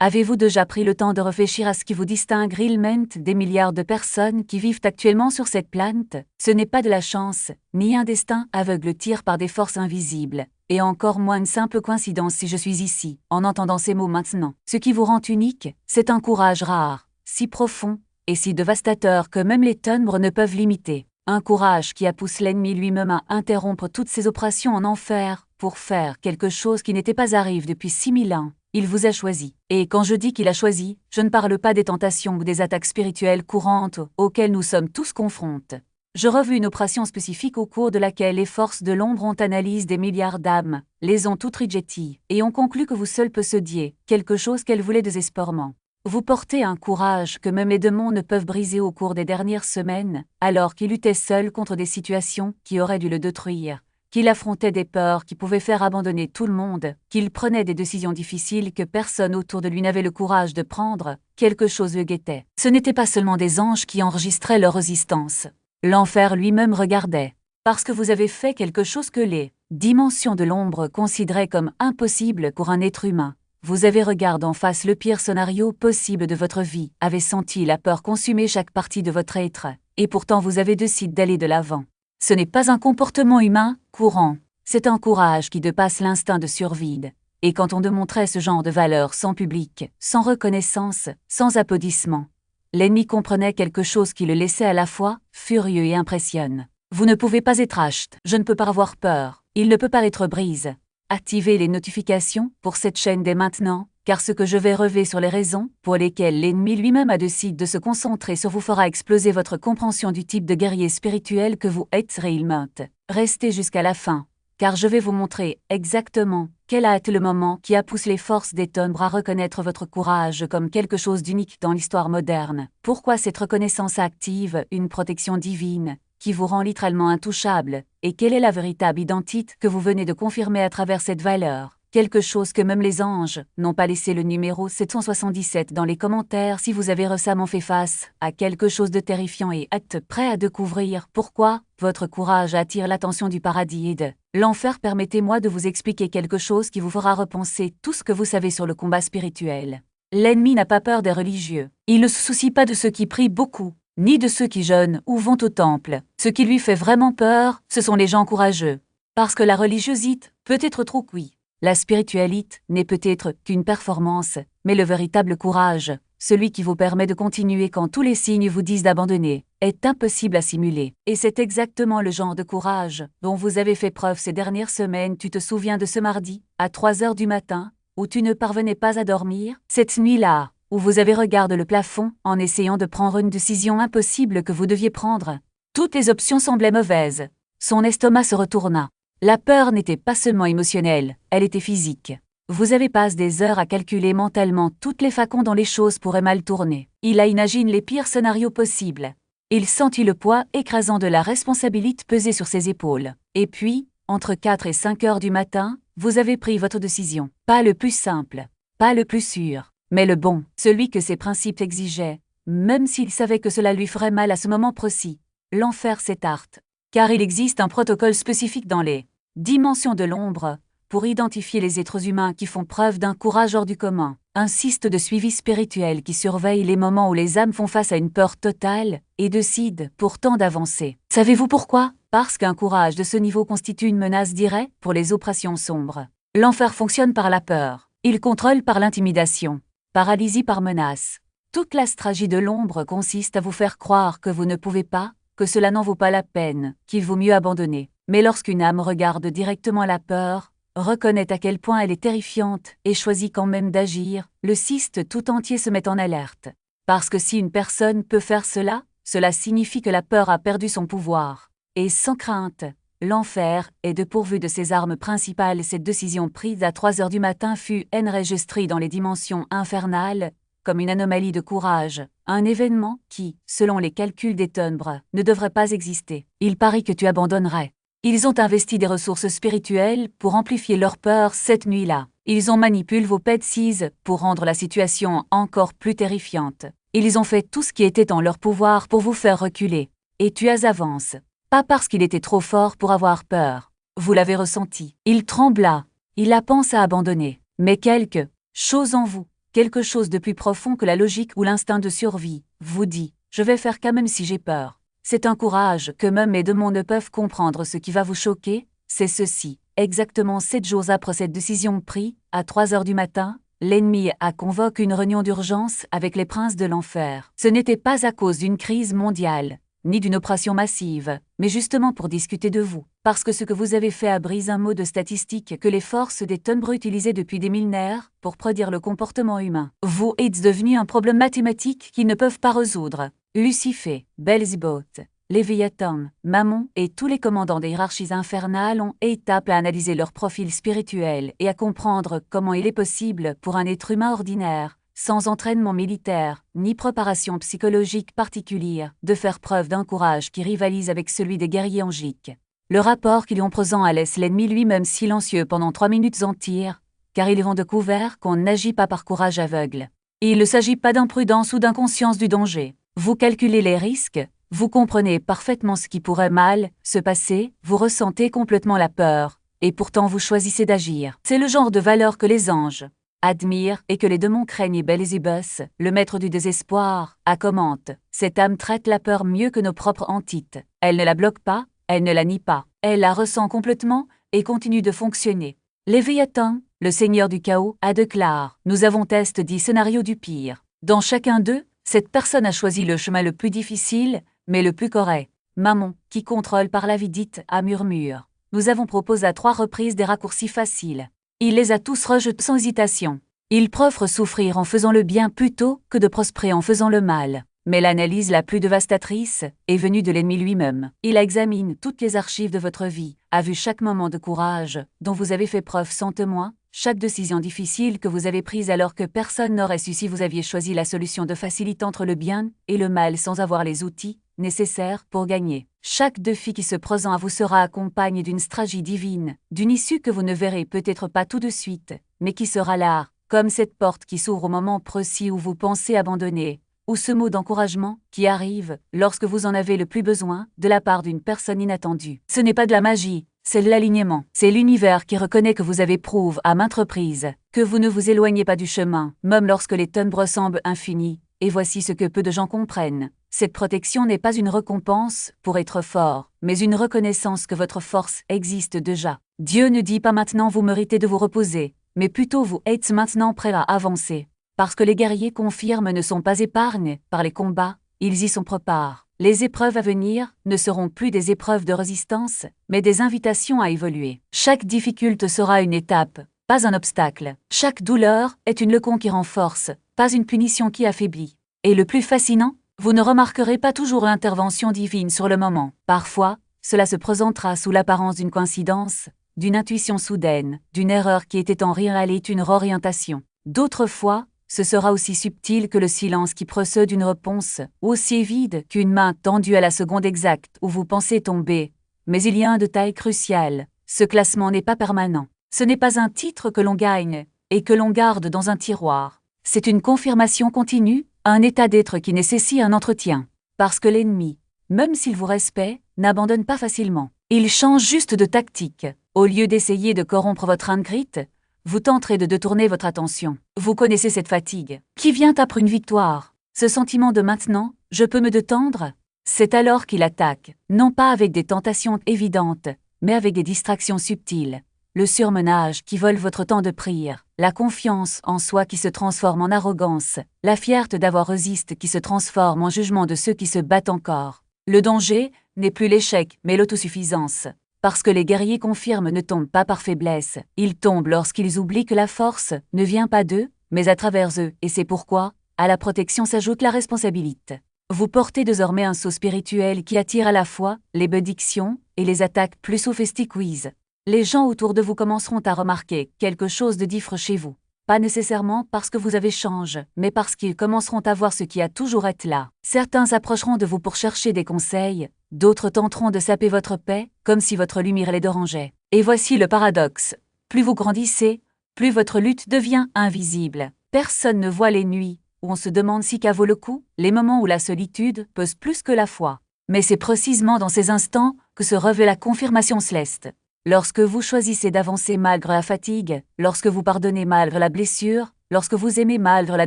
Avez-vous déjà pris le temps de réfléchir à ce qui vous distingue réellement des milliards de personnes qui vivent actuellement sur cette planète? Ce n'est pas de la chance, ni un destin aveugle tiré par des forces invisibles, et encore moins une simple coïncidence si je suis ici, en entendant ces mots maintenant. Ce qui vous rend unique, c'est un courage rare, si profond, et si dévastateur que même les ténèbres ne peuvent l'imiter. Un courage qui a poussé l'ennemi lui-même à interrompre toutes ses opérations en enfer, pour faire quelque chose qui n'était pas arrivé depuis 6000 ans. Il vous a choisi. Et quand je dis qu'il a choisi, je ne parle pas des tentations ou des attaques spirituelles courantes auxquelles nous sommes tous confrontés. Je revis une opération spécifique au cours de laquelle les forces de l'ombre ont analysé des milliards d'âmes, les ont toutes rejetées, et ont conclu que vous seul possédiez quelque chose qu'elles voulaient désespérément. Vous portez un courage que même les démons ne peuvent briser au cours des dernières semaines, alors qu'il luttait seul contre des situations qui auraient dû le détruire, qu'il affrontait des peurs qui pouvaient faire abandonner tout le monde, qu'il prenait des décisions difficiles que personne autour de lui n'avait le courage de prendre, quelque chose le guettait. Ce n'était pas seulement des anges qui enregistraient leur résistance. L'enfer lui-même regardait. Parce que vous avez fait quelque chose que les dimensions de l'ombre considéraient comme impossible pour un être humain. Vous avez regardé en face le pire scénario possible de votre vie, avez senti la peur consumer chaque partie de votre être, et pourtant vous avez décidé d'aller de l'avant. Ce n'est pas un comportement humain courant, c'est un courage qui dépasse l'instinct de survie. Et quand on démontrait ce genre de valeur sans public, sans reconnaissance, sans applaudissements, l'ennemi comprenait quelque chose qui le laissait à la fois furieux et impressionne. Vous ne pouvez pas être acheté, je ne peux pas avoir peur, il ne peut pas être brise. Activez les notifications pour cette chaîne dès maintenant, car ce que je vais relever sur les raisons pour lesquelles l'ennemi lui-même a décidé de se concentrer sur vous fera exploser votre compréhension du type de guerrier spirituel que vous êtes réellement. Restez jusqu'à la fin, car je vais vous montrer exactement quel a été le moment qui a poussé les forces des ténèbres à reconnaître votre courage comme quelque chose d'unique dans l'histoire moderne. Pourquoi cette reconnaissance active une protection divine qui vous rend littéralement intouchable, et quelle est la véritable identité que vous venez de confirmer à travers cette valeur? Quelque chose que même les anges n'ont pas laissé le numéro 777 dans les commentaires si vous avez récemment fait face à quelque chose de terrifiant et êtes prêt à découvrir pourquoi votre courage attire l'attention du paradis et de l'enfer. Permettez-moi de vous expliquer quelque chose qui vous fera repenser tout ce que vous savez sur le combat spirituel. L'ennemi n'a pas peur des religieux. Il ne se soucie pas de ceux qui prient beaucoup, ni de ceux qui jeûnent ou vont au temple. Ce qui lui fait vraiment peur, ce sont les gens courageux. Parce que la religiosité peut être trop oui. La spiritualité n'est peut-être qu'une performance, mais le véritable courage, celui qui vous permet de continuer quand tous les signes vous disent d'abandonner, est impossible à simuler. Et c'est exactement le genre de courage dont vous avez fait preuve ces dernières semaines. Tu te souviens de ce mardi, à 3 heures du matin, où tu ne parvenais pas à dormir? Cette nuit-là, où vous avez regardé le plafond en essayant de prendre une décision impossible que vous deviez prendre. Toutes les options semblaient mauvaises. Son estomac se retourna. La peur n'était pas seulement émotionnelle, elle était physique. Vous avez passé des heures à calculer mentalement toutes les façons dont les choses pourraient mal tourner. Il a imaginé les pires scénarios possibles. Il sentit le poids écrasant de la responsabilité peser sur ses épaules. Et puis, entre 4 et 5 heures du matin, vous avez pris votre décision. Pas le plus simple, pas le plus sûr, mais le bon, celui que ses principes exigeaient, même s'il savait que cela lui ferait mal à ce moment précis. L'enfer s'étarte, car il existe un protocole spécifique dans les dimensions de l'ombre pour identifier les êtres humains qui font preuve d'un courage hors du commun, un système de suivi spirituel qui surveille les moments où les âmes font face à une peur totale et décident pourtant d'avancer. Savez-vous pourquoi? Parce qu'un courage de ce niveau constitue une menace directe pour les oppressions sombres. L'enfer fonctionne par la peur, il contrôle par l'intimidation, paralysie par menace. Toute la stratégie de l'ombre consiste à vous faire croire que vous ne pouvez pas, que cela n'en vaut pas la peine, qu'il vaut mieux abandonner. Mais lorsqu'une âme regarde directement la peur, reconnaît à quel point elle est terrifiante et choisit quand même d'agir, le système tout entier se met en alerte. Parce que si une personne peut faire cela, cela signifie que la peur a perdu son pouvoir. Et sans crainte, l'enfer est dépourvu de ses armes principales. Cette décision prise à 3 heures du matin fut enregistrée dans les dimensions infernales, comme une anomalie de courage, un événement qui, selon les calculs des ténèbres, ne devrait pas exister. Il parie que tu abandonnerais. Ils ont investi des ressources spirituelles pour amplifier leur peur cette nuit-là. Ils ont manipulé vos PET-6 pour rendre la situation encore plus terrifiante. Ils ont fait tout ce qui était en leur pouvoir pour vous faire reculer. Et tu avances. Pas parce qu'il était trop fort pour avoir peur. Vous l'avez ressenti. Il trembla. Il a pensé à abandonner. Mais quelque chose en vous quelque chose de plus profond que la logique ou l'instinct de survie, vous dit « je vais faire quand même si j'ai peur ». C'est un courage que même mes démons ne peuvent comprendre. Ce qui va vous choquer, c'est ceci. Exactement 7 jours après cette décision prise, à 3 heures du matin, l'ennemi a convoqué une réunion d'urgence avec les princes de l'enfer. Ce n'était pas à cause d'une crise mondiale, ni d'une opération massive, mais justement pour discuter de vous. Parce que ce que vous avez fait a brisé un mot de statistique que les forces des Tonbres utilisaient depuis des millénaires pour prédire le comportement humain. Vous êtes devenu un problème mathématique qu'ils ne peuvent pas résoudre. Lucifer, Belzébuth, Léviathan, Mammon et tous les commandants des hiérarchies infernales ont été appelés à analyser leur profil spirituel et à comprendre comment il est possible pour un être humain ordinaire, sans entraînement militaire, ni préparation psychologique particulière, de faire preuve d'un courage qui rivalise avec celui des guerriers angiques. Le rapport qu'ils ont présent laisse l'ennemi lui-même silencieux pendant 3 minutes entières, car ils vont découvrir qu'on n'agit pas par courage aveugle. Il ne s'agit pas d'imprudence ou d'inconscience du danger. Vous calculez les risques, vous comprenez parfaitement ce qui pourrait mal se passer, vous ressentez complètement la peur, et pourtant vous choisissez d'agir. C'est le genre de valeur que les anges admirent et que les démons craignent. Et Belzébuth, le maître du désespoir, commente. Cette âme traite la peur mieux que nos propres entités. Elle ne la bloque pas, elle ne la nie pas. Elle la ressent complètement et continue de fonctionner. Léviathan, le seigneur du chaos, a déclaré « Nous avons testé 10 scénarios du pire. Dans chacun d'eux, cette personne a choisi le chemin le plus difficile, mais le plus correct. Mammon, qui contrôle par la vie dite, a murmuré. Nous avons proposé à 3 reprises des raccourcis faciles. Il les a tous rejetés sans hésitation. Il préfère souffrir en faisant le bien plutôt que de prospérer en faisant le mal. Mais l'analyse la plus dévastatrice est venue de l'ennemi lui-même. Il examine toutes les archives de votre vie, a vu chaque moment de courage dont vous avez fait preuve sans témoin, chaque décision difficile que vous avez prise alors que personne n'aurait su si vous aviez choisi la solution de facilité entre le bien et le mal sans avoir les outils nécessaires pour gagner. Chaque défi qui se présente à vous sera accompagné d'une stratégie divine, d'une issue que vous ne verrez peut-être pas tout de suite, mais qui sera là, comme cette porte qui s'ouvre au moment précis où vous pensez abandonner, ou ce mot d'encouragement qui arrive lorsque vous en avez le plus besoin de la part d'une personne inattendue. Ce n'est pas de la magie, c'est de l'alignement. C'est l'univers qui reconnaît que vous avez prouvé à maintes reprises que vous ne vous éloignez pas du chemin, même lorsque les ténèbres semblent infinies. Et voici ce que peu de gens comprennent. Cette protection n'est pas une récompense pour être fort, mais une reconnaissance que votre force existe déjà. Dieu ne dit pas maintenant vous méritez de vous reposer, mais plutôt vous êtes maintenant prêt à avancer. Parce que les guerriers confirment ne sont pas épargnés par les combats, ils y sont préparés. Les épreuves à venir ne seront plus des épreuves de résistance, mais des invitations à évoluer. Chaque difficulté sera une étape, pas un obstacle. Chaque douleur est une leçon qui renforce, pas une punition qui affaiblit. Et le plus fascinant, vous ne remarquerez pas toujours l'intervention divine sur le moment. Parfois, cela se présentera sous l'apparence d'une coïncidence, d'une intuition soudaine, d'une erreur qui était en réalité une réorientation. D'autres fois, ce sera aussi subtil que le silence qui précède une réponse, ou aussi vide qu'une main tendue à la seconde exacte où vous pensez tomber. Mais il y a un détail crucial, ce classement n'est pas permanent. Ce n'est pas un titre que l'on gagne et que l'on garde dans un tiroir. C'est une confirmation continue, un état d'être qui nécessite un entretien. Parce que l'ennemi, même s'il vous respecte, n'abandonne pas facilement. Il change juste de tactique. Au lieu d'essayer de corrompre votre intégrité, vous tenterez de détourner votre attention. Vous connaissez cette fatigue, qui vient après une victoire. Ce sentiment de maintenant, je peux me détendre. C'est alors qu'il attaque, non pas avec des tentations évidentes, mais avec des distractions subtiles. Le surmenage qui vole votre temps de prière, la confiance en soi qui se transforme en arrogance, la fierté d'avoir résisté qui se transforme en jugement de ceux qui se battent encore. Le danger n'est plus l'échec, mais l'autosuffisance. Parce que les guerriers confirment ne tombent pas par faiblesse, ils tombent lorsqu'ils oublient que la force ne vient pas d'eux, mais à travers eux, et c'est pourquoi, à la protection s'ajoute la responsabilité. Vous portez désormais un sceau spirituel qui attire à la fois les bénédictions et les attaques plus sophistiquées. Les gens autour de vous commenceront à remarquer quelque chose de différent chez vous. Pas nécessairement parce que vous avez changé, mais parce qu'ils commenceront à voir ce qui a toujours été là. Certains s'approcheront de vous pour chercher des conseils, d'autres tenteront de saper votre paix, comme si votre lumière les dérangeait. Et voici le paradoxe. Plus vous grandissez, plus votre lutte devient invisible. Personne ne voit les nuits, où on se demande si qu'à vaut le coup, les moments où la solitude pèse plus que la foi. Mais c'est précisément dans ces instants que se revêt la confirmation céleste. Lorsque vous choisissez d'avancer malgré la fatigue, lorsque vous pardonnez malgré la blessure, lorsque vous aimez malgré la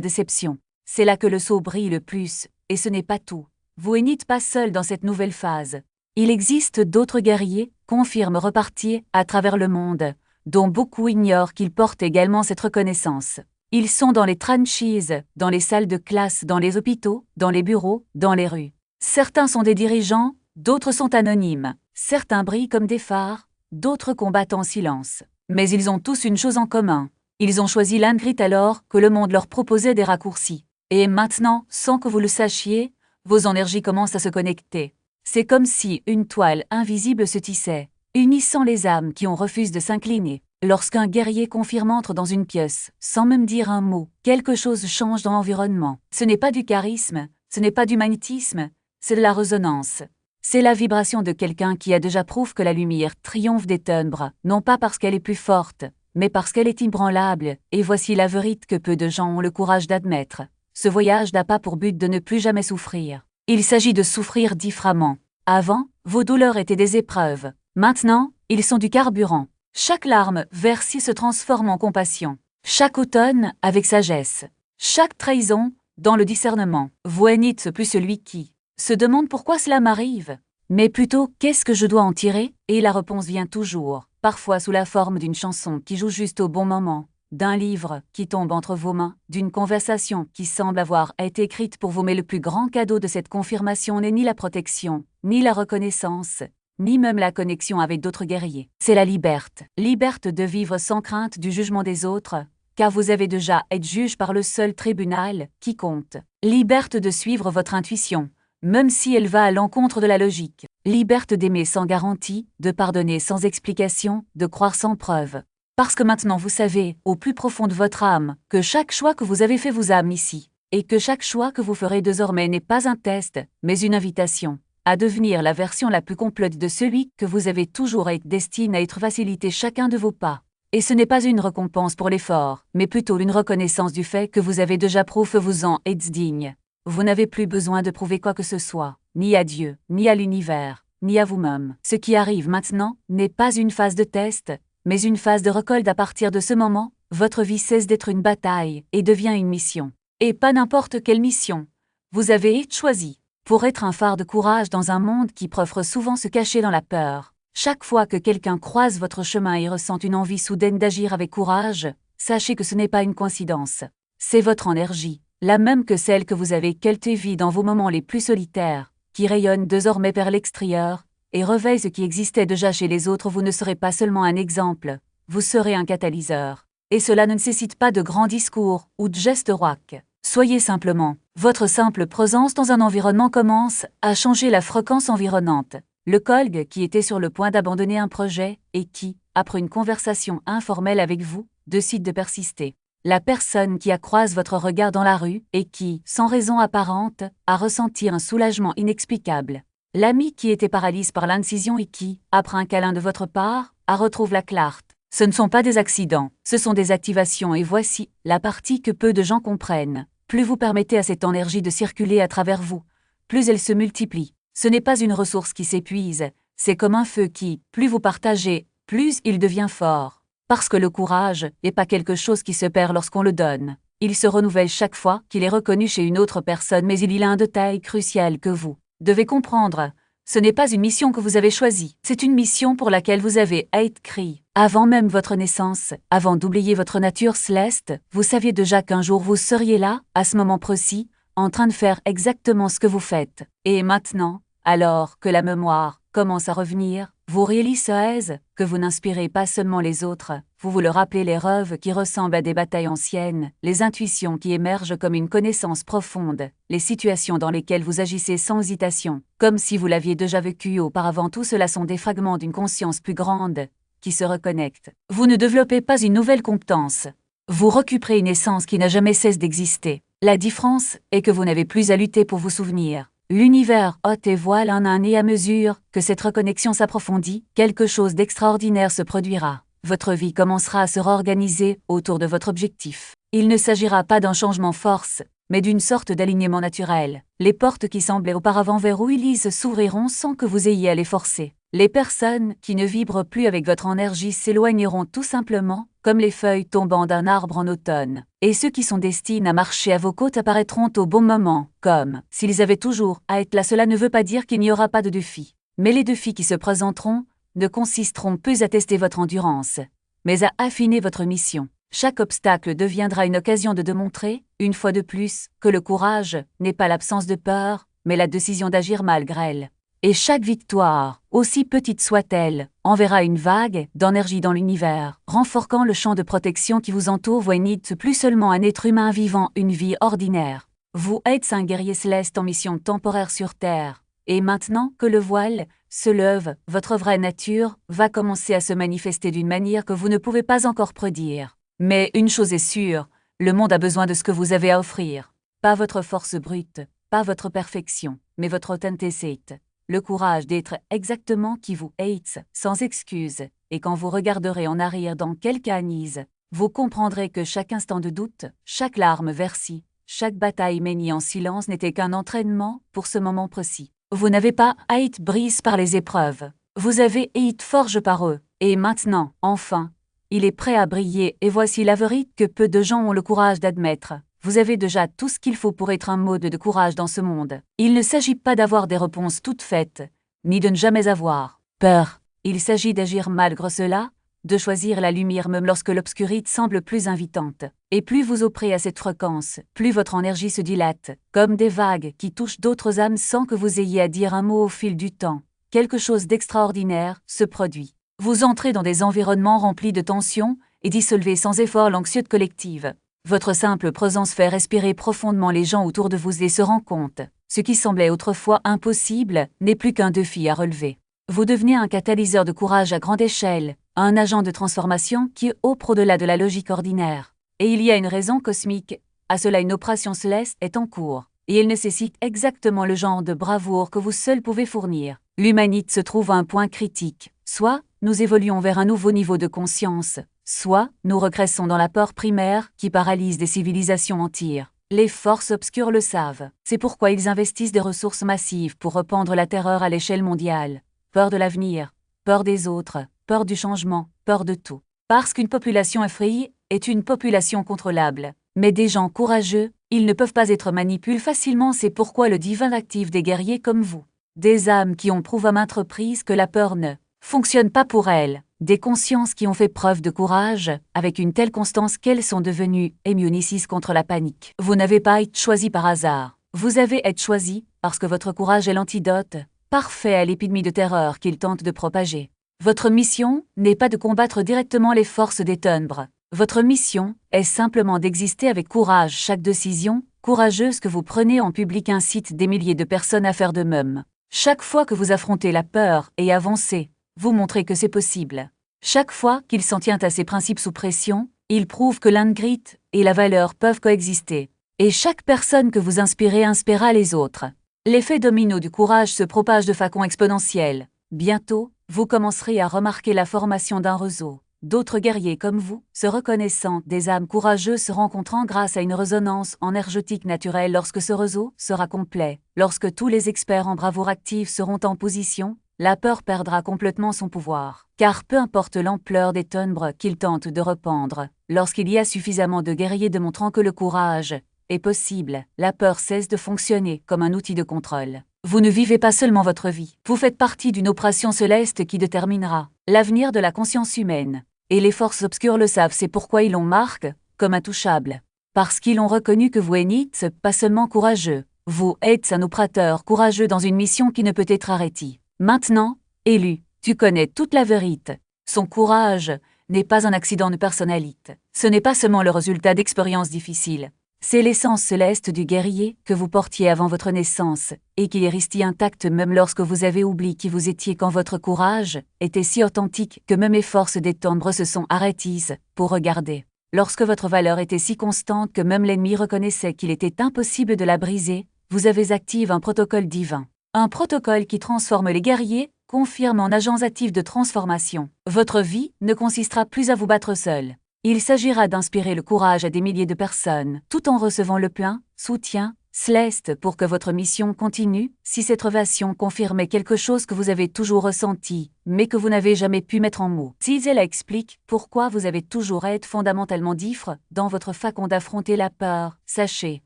déception. C'est là que le sceau brille le plus, et ce n'est pas tout. Vous n'êtes pas seul dans cette nouvelle phase. Il existe d'autres guerriers, confirment repartis à travers le monde, dont beaucoup ignorent qu'ils portent également cette reconnaissance. Ils sont dans les franchises, dans les salles de classe, dans les hôpitaux, dans les bureaux, dans les rues. Certains sont des dirigeants, d'autres sont anonymes. Certains brillent comme des phares, d'autres combattent en silence. Mais ils ont tous une chose en commun. Ils ont choisi l'ingrit alors que le monde leur proposait des raccourcis. Et maintenant, sans que vous le sachiez, vos énergies commencent à se connecter. C'est comme si une toile invisible se tissait, unissant les âmes qui ont refusé de s'incliner. Lorsqu'un guerrier confirme entre dans une pièce, sans même dire un mot, quelque chose change dans l'environnement. Ce n'est pas du charisme, ce n'est pas du magnétisme, c'est de la résonance. C'est la vibration de quelqu'un qui a déjà prouvé que la lumière triomphe des ténèbres, non pas parce qu'elle est plus forte, mais parce qu'elle est inébranlable, et voici la vérité que peu de gens ont le courage d'admettre. Ce voyage n'a pas pour but de ne plus jamais souffrir. Il s'agit de souffrir différemment. Avant, vos douleurs étaient des épreuves. Maintenant, ils sont du carburant. Chaque larme versée se transforme en compassion. Chaque automne, avec sagesse. Chaque trahison, dans le discernement. Vous n'êtes plus celui qui se demande pourquoi cela m'arrive, mais plutôt qu'est-ce que je dois en tirer, et la réponse vient toujours, parfois sous la forme d'une chanson qui joue juste au bon moment, d'un livre qui tombe entre vos mains, d'une conversation qui semble avoir été écrite pour vous, mais le plus grand cadeau de cette confirmation n'est ni la protection, ni la reconnaissance, ni même la connexion avec d'autres guerriers. C'est la liberté. Liberté de vivre sans crainte du jugement des autres, car vous avez déjà été juge par le seul tribunal qui compte. Liberté de suivre votre intuition, même si elle va à l'encontre de la logique. Liberté d'aimer sans garantie, de pardonner sans explication, de croire sans preuve. Parce que maintenant vous savez, au plus profond de votre âme, que chaque choix que vous avez fait vous âme ici, et que chaque choix que vous ferez désormais n'est pas un test, mais une invitation à devenir la version la plus complète de celui que vous avez toujours été destiné à être, faciliter chacun de vos pas. Et ce n'est pas une récompense pour l'effort, mais plutôt une reconnaissance du fait que vous avez déjà prouvé que vous en êtes digne. Vous n'avez plus besoin de prouver quoi que ce soit, ni à Dieu, ni à l'univers, ni à vous-même. Ce qui arrive maintenant n'est pas une phase de test, mais une phase de récolte. À partir de ce moment, votre vie cesse d'être une bataille et devient une mission. Et pas n'importe quelle mission. Vous avez été choisi pour être un phare de courage dans un monde qui préfère souvent se cacher dans la peur. Chaque fois que quelqu'un croise votre chemin et ressent une envie soudaine d'agir avec courage, sachez que ce n'est pas une coïncidence. C'est votre énergie, la même que celle que vous avez cultivée dans vos moments les plus solitaires, qui rayonne désormais vers l'extérieur, et réveille ce qui existait déjà chez les autres. Vous ne serez pas seulement un exemple, vous serez un catalyseur. Et cela ne nécessite pas de grands discours ou de gestes rocs. Soyez simplement. Votre simple présence dans un environnement commence à changer la fréquence environnante. Le collègue qui était sur le point d'abandonner un projet et qui, après une conversation informelle avec vous, décide de persister. La personne qui accroise votre regard dans la rue et qui, sans raison apparente, a ressenti un soulagement inexplicable. L'ami qui était paralysé par l'incision et qui, après un câlin de votre part, a retrouvé la clarté. Ce ne sont pas des accidents, ce sont des activations, et voici la partie que peu de gens comprennent. Plus vous permettez à cette énergie de circuler à travers vous, plus elle se multiplie. Ce n'est pas une ressource qui s'épuise, c'est comme un feu qui, plus vous partagez, plus il devient fort. Parce que le courage n'est pas quelque chose qui se perd lorsqu'on le donne. Il se renouvelle chaque fois qu'il est reconnu chez une autre personne, mais il a un détail crucial que vous devez comprendre. Ce n'est pas une mission que vous avez choisie, c'est une mission pour laquelle vous avez été créé. Avant même votre naissance, avant d'oublier votre nature céleste, vous saviez déjà qu'un jour vous seriez là, à ce moment précis, en train de faire exactement ce que vous faites. Et maintenant, alors que la mémoire commence à revenir, vous réalisez que vous n'inspirez pas seulement les autres, vous vous le rappelez, les rêves qui ressemblent à des batailles anciennes, les intuitions qui émergent comme une connaissance profonde, les situations dans lesquelles vous agissez sans hésitation, comme si vous l'aviez déjà vécu auparavant. Tout cela sont des fragments d'une conscience plus grande, qui se reconnectent. Vous ne développez pas une nouvelle compétence. Vous récupérez une essence qui n'a jamais cessé d'exister. La différence est que vous n'avez plus à lutter pour vous souvenir. L'univers ôte et voile un à un, et à mesure que cette reconnexion s'approfondit, quelque chose d'extraordinaire se produira. Votre vie commencera à se réorganiser autour de votre objectif. Il ne s'agira pas d'un changement force, mais d'une sorte d'alignement naturel. Les portes qui semblaient auparavant verrouillées s'ouvriront sans que vous ayez à les forcer. Les personnes qui ne vibrent plus avec votre énergie s'éloigneront tout simplement, comme les feuilles tombant d'un arbre en automne. Et ceux qui sont destinés à marcher à vos côtes apparaîtront au bon moment, comme s'ils avaient toujours à être là. Cela ne veut pas dire qu'il n'y aura pas de défis. Mais les défis qui se présenteront ne consisteront plus à tester votre endurance, mais à affiner votre mission. Chaque obstacle deviendra une occasion de démontrer, une fois de plus, que le courage n'est pas l'absence de peur, mais la décision d'agir malgré elle. Et chaque victoire, aussi petite soit-elle, enverra une vague d'énergie dans l'univers, renforçant le champ de protection qui vous entoure. Vous n'êtes plus seulement un être humain vivant une vie ordinaire. Vous êtes un guerrier céleste en mission temporaire sur Terre. Et maintenant que le voile se lève, votre vraie nature va commencer à se manifester d'une manière que vous ne pouvez pas encore prédire. Mais une chose est sûre, le monde a besoin de ce que vous avez à offrir. Pas votre force brute, pas votre perfection, mais votre authenticité. Le courage d'être exactement qui vous êtes, sans excuse, et quand vous regarderez en arrière dans quelques années, vous comprendrez que chaque instant de doute, chaque larme versée, chaque bataille menée en silence n'était qu'un entraînement pour ce moment précis. Vous n'avez pas à être brisé par les épreuves, vous avez été forgé par eux, et maintenant, enfin, il est prêt à briller et voici la vérité que peu de gens ont le courage d'admettre. Vous avez déjà tout ce qu'il faut pour être un mode de courage dans ce monde. Il ne s'agit pas d'avoir des réponses toutes faites, ni de ne jamais avoir peur. Il s'agit d'agir malgré cela, de choisir la lumière même lorsque l'obscurité semble plus invitante. Et plus vous offrez à cette fréquence, plus votre énergie se dilate, comme des vagues qui touchent d'autres âmes sans que vous ayez à dire un mot au fil du temps. Quelque chose d'extraordinaire se produit. Vous entrez dans des environnements remplis de tensions et dissolvez sans effort l'anxiété collective. Votre simple présence fait respirer profondément les gens autour de vous et se rend compte. Ce qui semblait autrefois impossible n'est plus qu'un défi à relever. Vous devenez un catalyseur de courage à grande échelle, un agent de transformation qui est au-delà de la logique ordinaire. Et il y a une raison cosmique. À cela, une opération céleste est en cours. Et elle nécessite exactement le genre de bravoure que vous seul pouvez fournir. L'humanité se trouve à un point critique. Soit nous évoluons vers un nouveau niveau de conscience, soit nous regressons dans la peur primaire qui paralyse des civilisations entières. Les forces obscures le savent. C'est pourquoi ils investissent des ressources massives pour répandre la terreur à l'échelle mondiale. Peur de l'avenir, peur des autres, peur du changement, peur de tout. Parce qu'une population effrayée est une population contrôlable. Mais des gens courageux, ils ne peuvent pas être manipulés facilement. C'est pourquoi le divin active des guerriers comme vous. Des âmes qui ont prouvé à maintes reprises que la peur ne fonctionne pas pour elles. Des consciences qui ont fait preuve de courage, avec une telle constance qu'elles sont devenues immunicistes contre la panique. Vous n'avez pas été choisi par hasard. Vous avez été choisi parce que votre courage est l'antidote parfait à l'épidémie de terreur qu'il tente de propager. Votre mission n'est pas de combattre directement les forces des ténèbres. Votre mission est simplement d'exister avec courage. Chaque décision courageuse que vous prenez en public incite des milliers de personnes à faire de même. Chaque fois que vous affrontez la peur et avancez, vous montrez que c'est possible. Chaque fois qu'il s'en tient à ses principes sous pression, il prouve que l'intégrité et la valeur peuvent coexister. Et chaque personne que vous inspirez inspirera les autres. L'effet domino du courage se propage de façon exponentielle. Bientôt, vous commencerez à remarquer la formation d'un réseau. D'autres guerriers comme vous, se reconnaissant des âmes courageuses se rencontrant grâce à une résonance énergétique naturelle lorsque ce réseau sera complet. Lorsque tous les experts en bravoure active seront en position, la peur perdra complètement son pouvoir. Car peu importe l'ampleur des ténèbres qu'ils tentent de rependre, lorsqu'il y a suffisamment de guerriers démontrant que le courage est possible, la peur cesse de fonctionner comme un outil de contrôle. Vous ne vivez pas seulement votre vie, vous faites partie d'une opération céleste qui déterminera l'avenir de la conscience humaine. Et les forces obscures le savent, c'est pourquoi ils l'ont marqué comme intouchable. Parce qu'ils ont reconnu que vous n'êtes pas seulement courageux, vous êtes un opérateur courageux dans une mission qui ne peut être arrêtée. Maintenant, élu, tu connais toute la vérité. Son courage n'est pas un accident de personnalité. Ce n'est pas seulement le résultat d'expériences difficiles. C'est l'essence céleste du guerrier que vous portiez avant votre naissance et qui est restée intacte même lorsque vous avez oublié qui vous étiez quand votre courage était si authentique que même les forces des ténèbres se sont arrêtées pour regarder. Lorsque votre valeur était si constante que même l'ennemi reconnaissait qu'il était impossible de la briser, vous avez activé un protocole divin. Un protocole qui transforme les guerriers, confirme en agents actifs de transformation. Votre vie ne consistera plus à vous battre seul. Il s'agira d'inspirer le courage à des milliers de personnes, tout en recevant le plein soutien Céleste pour que votre mission continue, si cette relation confirmait quelque chose que vous avez toujours ressenti, mais que vous n'avez jamais pu mettre en mots. Si elle explique pourquoi vous avez toujours à être fondamentalement différent dans votre façon d'affronter la peur, sachez,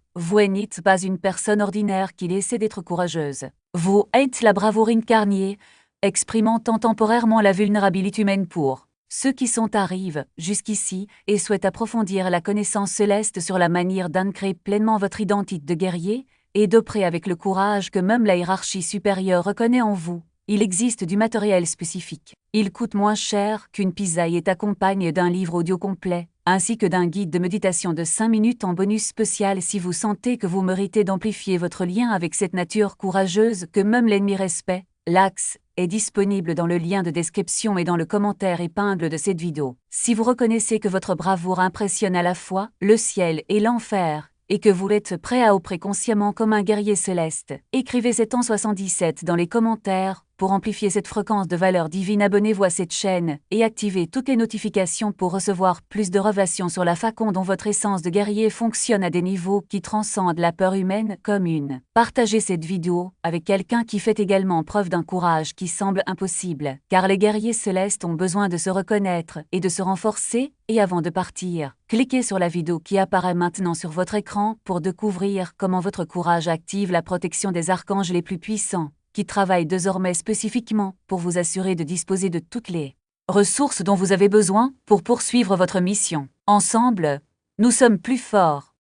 vous n'êtes pas une personne ordinaire qui essaie d'être courageuse. Vous êtes la bravoure incarnée, exprimant temporairement la vulnérabilité humaine pour ceux qui sont arrivés jusqu'ici et souhaitent approfondir la connaissance céleste sur la manière d'ancrer pleinement votre identité de guerrier et de près avec le courage que même la hiérarchie supérieure reconnaît en vous. Il existe du matériel spécifique. Il coûte moins cher qu'une pizza et est accompagné d'un livre audio complet, ainsi que d'un guide de méditation de 5 minutes en bonus spécial si vous sentez que vous méritez d'amplifier votre lien avec cette nature courageuse que même l'ennemi respecte. L'axe est disponible dans le lien de description et dans le commentaire épingle de cette vidéo. Si vous reconnaissez que votre bravoure impressionne à la fois le ciel et l'enfer, et que vous êtes prêt à opérer consciemment comme un guerrier céleste, écrivez 777 dans les commentaires. Pour amplifier cette fréquence de valeur divine, abonnez-vous à cette chaîne et activez toutes les notifications pour recevoir plus de révélations sur la façon dont votre essence de guerrier fonctionne à des niveaux qui transcendent la peur humaine commune. Partagez cette vidéo avec quelqu'un qui fait également preuve d'un courage qui semble impossible, car les guerriers célestes ont besoin de se reconnaître et de se renforcer. Et avant de partir, cliquez sur la vidéo qui apparaît maintenant sur votre écran pour découvrir comment votre courage active la protection des archanges les plus puissants, qui travaillent désormais spécifiquement pour vous assurer de disposer de toutes les ressources dont vous avez besoin pour poursuivre votre mission. Ensemble, nous sommes plus forts.